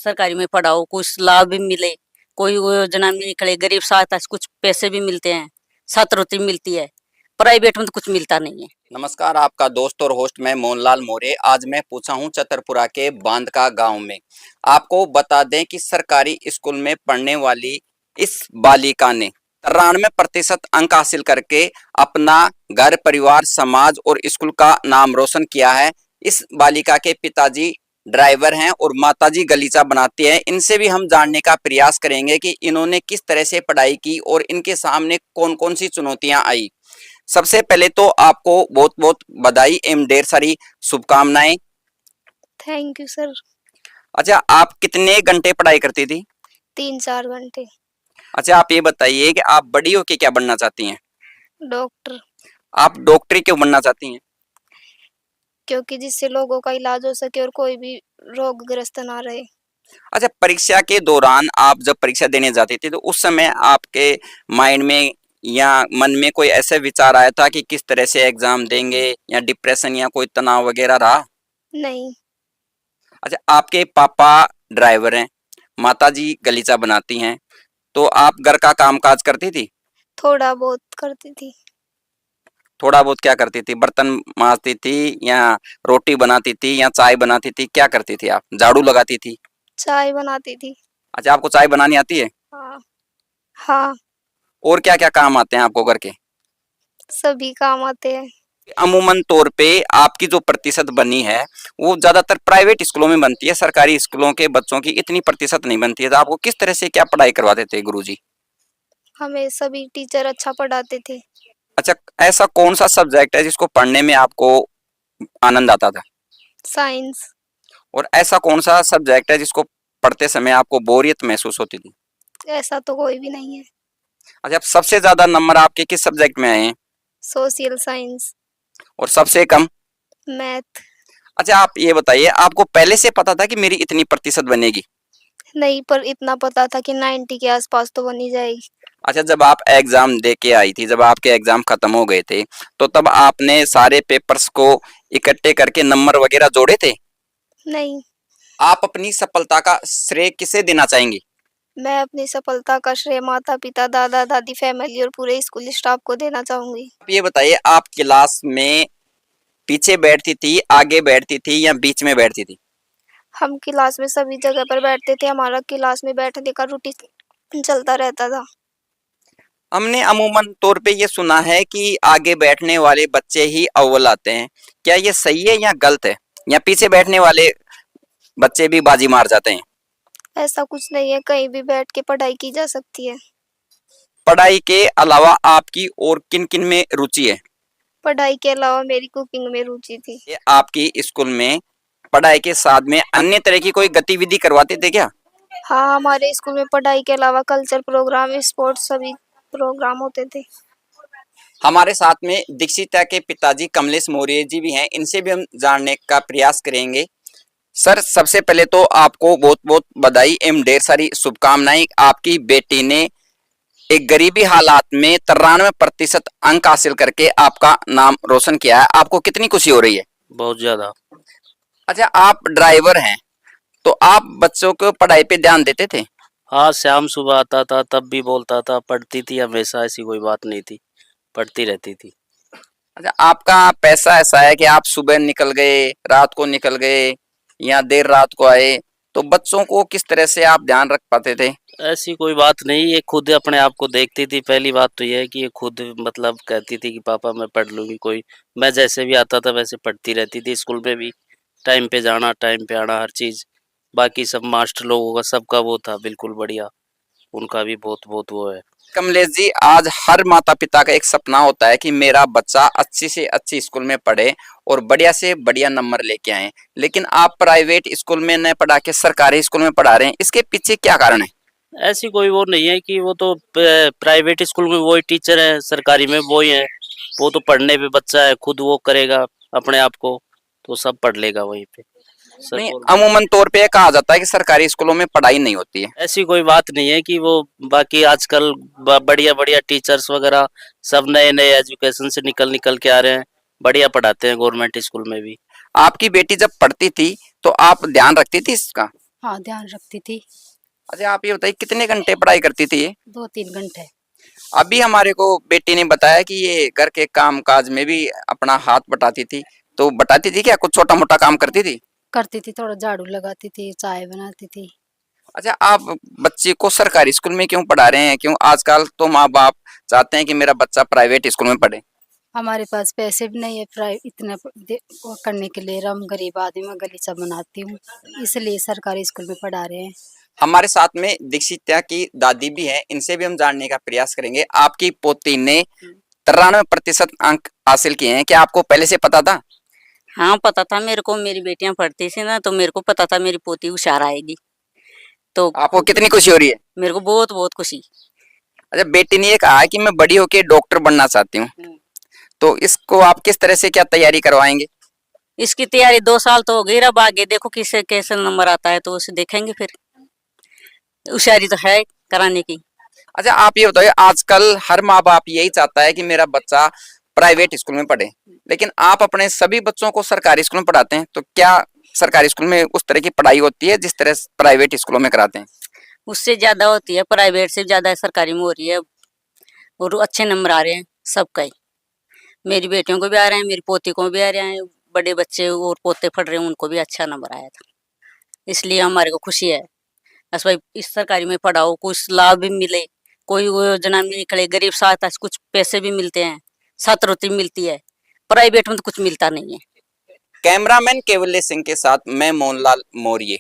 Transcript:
सरकारी में पढ़ाओ, कुछ लाभ भी मिले, कोई वो योजना भी निकले, गरीब सहायता से कुछ पैसे भी मिलते हैं, छात्रवृत्ति मिलती है। प्राइवेट में तो कुछ मिलता नहीं है। नमस्कार, आपका दोस्त और होस्ट मैं मोहनलाल मोरे। आज मैं पूछा हूँ छतरपुरा के बांधका गांव में। आपको बता दें कि सरकारी स्कूल में पढ़ने वाली इस बालिका ने 93% अंक हासिल करके अपना घर, परिवार, समाज और स्कूल का नाम रोशन किया है। इस बालिका के पिताजी ड्राइवर हैं और माताजी गलीचा बनाती है। इनसे भी हम जानने का प्रयास करेंगे कि इन्होंने किस तरह से पढ़ाई की और इनके सामने कौन कौन सी चुनौतियां आई। सबसे पहले तो आपको बहुत बहुत बधाई एवं ढेर सारी शुभकामनाएं। Thank you sir. अच्छा, आप कितने घंटे पढ़ाई करती थी? 3-4 घंटे। अच्छा, आप ये बताइए कि आप बड़ी होके क्या बनना चाहती हैं? डॉक्टर। आप डॉक्टरी क्यों बनना चाहती हैं? क्योंकि जिससे लोगों का इलाज हो सके और कोई भी रोगग्रस्त ना रहे। अच्छा, परीक्षा के दौरान आप जब परीक्षा देने जाती थी तो उस समय आपके माइंड में या मन में कोई ऐसे विचार आया था कि किस तरह से एग्जाम देंगे, या डिप्रेशन या कोई तनाव वगैरह रहा? नहीं। अच्छा, आपके पापा ड्राइवर हैं, माताजी गलीचा बनाती हैं, तो आप घर का कामकाज करती थी? थोड़ा बहुत करती थी। थोड़ा बहुत क्या करती थी? बर्तन मांजती थी या रोटी बनाती थी या चाय बनाती थी? क्या करती थी आप? झाड़ू लगाती थी? चाय बनाती थी। अच्छा, आपको चाय बनानी आती है? हाँ। हाँ। और क्या क्या काम आते हैं आपको घर के? सभी काम आते हैं। अमूमन तौर पे आपकी जो प्रतिशत बनी है वो ज्यादातर प्राइवेट स्कूलों में बनती है, सरकारी स्कूलों के बच्चों की इतनी प्रतिशत नहीं बनती है। तो आपको किस तरह से क्या पढ़ाई करवाते थे गुरुजी? हमें सभी टीचर अच्छा पढ़ाते थे। अच्छा, ऐसा कौन सा सब्जेक्ट है जिसको पढ़ने में आपको आनंद आता था? साइंस। और ऐसा कौन सा सब्जेक्ट है जिसको पढ़ते समय आपको बोरियत महसूस होती थी? ऐसा तो कोई भी नहीं है। अच्छा, सबसे ज्यादा नंबर आपके किस सब्जेक्ट में आए हैं? Social science. और सबसे कम? मैथ। अच्छा, आप ये बताइए, आपको पहले से पता था कि मेरी इतनी प्रतिशत बनेगी? नहीं, पर इतना पता था कि 90 के आसपास तो बनी जाएगी। अच्छा, जब आप एग्जाम दे के आई थी, जब आपके एग्जाम खत्म हो गए थे, तो तब आपने सारे पेपर्स को इकट्ठे करके नंबर वगैरह जोड़े थे? नहीं। आप अपनी सफलता का श्रेय किसे देना चाहेंगी? मैं अपनी सफलता का श्रेय माता पिता, दादा दादी, फैमिली और पूरे स्कूल स्टाफ को देना चाहूंगी। आप ये बताइए, आप क्लास में पीछे बैठती थी, आगे बैठती थी या बीच में बैठती थी? हम क्लास में सभी जगह पर बैठते थे। हमारा क्लास में बैठने का रूटीन चलता रहता था। हमने अमूमन तौर पे ये सुना है कि आगे बैठने वाले बच्चे ही अव्वल आते हैं। क्या ये सही है या गलत है, या पीछे बैठने वाले बच्चे भी बाजी मार जाते हैं? ऐसा कुछ नहीं है, कहीं भी बैठ के पढ़ाई की जा सकती है। पढ़ाई के अलावा आपकी और किन किन में रुचि है? पढ़ाई के अलावा मेरी कुकिंग में रुचि थी। ये आपकी स्कूल में पढ़ाई के साथ में अन्य तरह की कोई गतिविधि करवाते थे क्या? हाँ, हमारे स्कूल में पढ़ाई के अलावा कल्चर प्रोग्राम, स्पोर्ट्स सभी प्रोग्राम होते थे। हमारे साथ में दीक्षिता के पिताजी कमलेश मौर्य जी भी हैं, इनसे भी हम जानने का प्रयास करेंगे। सर, सबसे पहले तो आपको बहुत बहुत बधाई एवं ढेर सारी शुभकामनाएं। आपकी बेटी ने एक गरीबी हालात में 93% अंक हासिल करके आपका नाम रोशन किया है। आपको कितनी खुशी हो रही है? बहुत ज्यादा। अच्छा, आप ड्राइवर हैं, तो आप बच्चों को पढ़ाई पे ध्यान देते थे? हाँ, शाम सुबह आता था तब भी बोलता था, पढ़ती थी हमेशा, ऐसी कोई बात नहीं थी, पढ़ती रहती थी। अच्छा, आपका पैसा ऐसा है कि आप सुबह निकल गए, रात को निकल गए या देर रात को आए, तो बच्चों को किस तरह से आप ध्यान रख पाते थे? ऐसी कोई बात नहीं, ये खुद अपने आप को देखती थी। पहली बात तो ये है कि ये खुद मतलब कहती थी कि पापा मैं पढ़ लूँगी कोई। मैं जैसे भी आता था वैसे पढ़ती रहती थी। स्कूल में भी टाइम पे जाना, टाइम पे आना, हर चीज़। बाकी सब मास्टर लोगों का सबका वो था बिल्कुल बढ़िया, उनका भी बहुत बहुत वो है। कमलेश जी, आज हर माता पिता का एक सपना होता है कि मेरा बच्चा अच्छी से अच्छी स्कूल में पढ़े और बढ़िया से बढ़िया नंबर लेके आए, लेकिन आप प्राइवेट स्कूल में न पढ़ा के सरकारी स्कूल में पढ़ा रहे हैं। इसके पीछे क्या कारण है? ऐसी कोई वो नहीं है कि वो तो प्राइवेट स्कूल में वही टीचर है, सरकारी में वही है। वो तो पढ़ने पे बच्चा है, खुद वो करेगा अपने आप को, तो सब पढ़ लेगा वहीं पे। नहीं, अमूमन तौर पे कहा जाता है कि सरकारी स्कूलों में पढ़ाई नहीं होती है। ऐसी कोई बात नहीं है कि वो, बाकी आजकल बढ़िया बढ़िया टीचर्स वगैरह सब नए नए एजुकेशन से निकल निकल के आ रहे हैं, बढ़िया पढ़ाते हैं गवर्नमेंट स्कूल में भी। आपकी बेटी जब पढ़ती थी तो आप ध्यान रखती थी इसका? हाँ, ध्यान रखती थी। अच्छा आप ये बताइए कितने घंटे पढ़ाई करती थी ये? 2-3 घंटे। अभी हमारे को बेटी ने बताया कि ये घर के काम काज में भी अपना हाथ बटाती थी, तो बटाती थी क्या, कुछ छोटा मोटा काम करती थी? करती थी, थोड़ा झाड़ू लगाती थी, चाय बनाती थी। अच्छा आप बच्चे को सरकारी स्कूल में क्यों पढ़ा रहे हैं, क्यों आजकल तो माँ बाप चाहते हैं कि मेरा बच्चा प्राइवेट स्कूल में पढ़े? हमारे पास पैसे भी नहीं है इतने वो करने के लिए। हम गरीब आदमी, मैं गलीचा बनाती हूँ, इसलिए सरकारी स्कूल में पढ़ा रहे हैं। हमारे साथ में दीक्षिता की दादी भी है, इनसे भी हम जानने का प्रयास करेंगे। आपकी पोती ने 93% अंक हासिल किए हैं, क्या आपको पहले से पता था? हाँ पता था मेरे को, मेरी बेटियां पढ़ती थी ना, तो मेरे को पता था मेरी पोती होशियार आएगी। तो आपको कितनी खुशी हो रही है? मेरे को बहुत बहुत खुशी। अच्छा बेटी ने ये कहा है कि मैं बड़ी होके डॉक्टर बनना चाहती हूँ, तो इसको आप किस तरह से क्या तैयारी करवाएंगे? इसकी तैयारी 2 साल तो हो गई, अब आगे देखो किसे कैसे नंबर आता है तो उसे देखेंगे फिर। होशियारी तो है कराने की। अच्छा आप ये बताइए, आजकल हर माँ बाप यही चाहता है कि मेरा बच्चा प्राइवेट स्कूल में पढ़े, लेकिन आप अपने सभी बच्चों को सरकारी स्कूल में पढ़ाते हैं, तो क्या सरकारी स्कूल में उस तरह की पढ़ाई होती है जिस तरह प्राइवेट स्कूलों में कराते हैं? उससे ज्यादा होती है, प्राइवेट से ज्यादा सरकारी में हो रही है और अच्छे नंबर आ रहे हैं सबका ही। मेरी बेटियों को भी आ रहे हैं, मेरी पोती को भी आ रहे हैं, बड़े बच्चे और पोते पढ़ रहे हैं उनको भी अच्छा नंबर आया था, इसलिए हमारे को खुशी है। बस भाई इस सरकारी में पढ़ाओ, कुछ लाभ भी मिले, कोई वो योजना भी निकले, गरीब सहायता से कुछ पैसे भी मिलते हैं, छात्रवृत्ति मिलती है। प्राइवेट में तो कुछ मिलता नहीं है। कैमरामैन केवल्य सिंह के साथ मैं मोहनलाल मौर्य।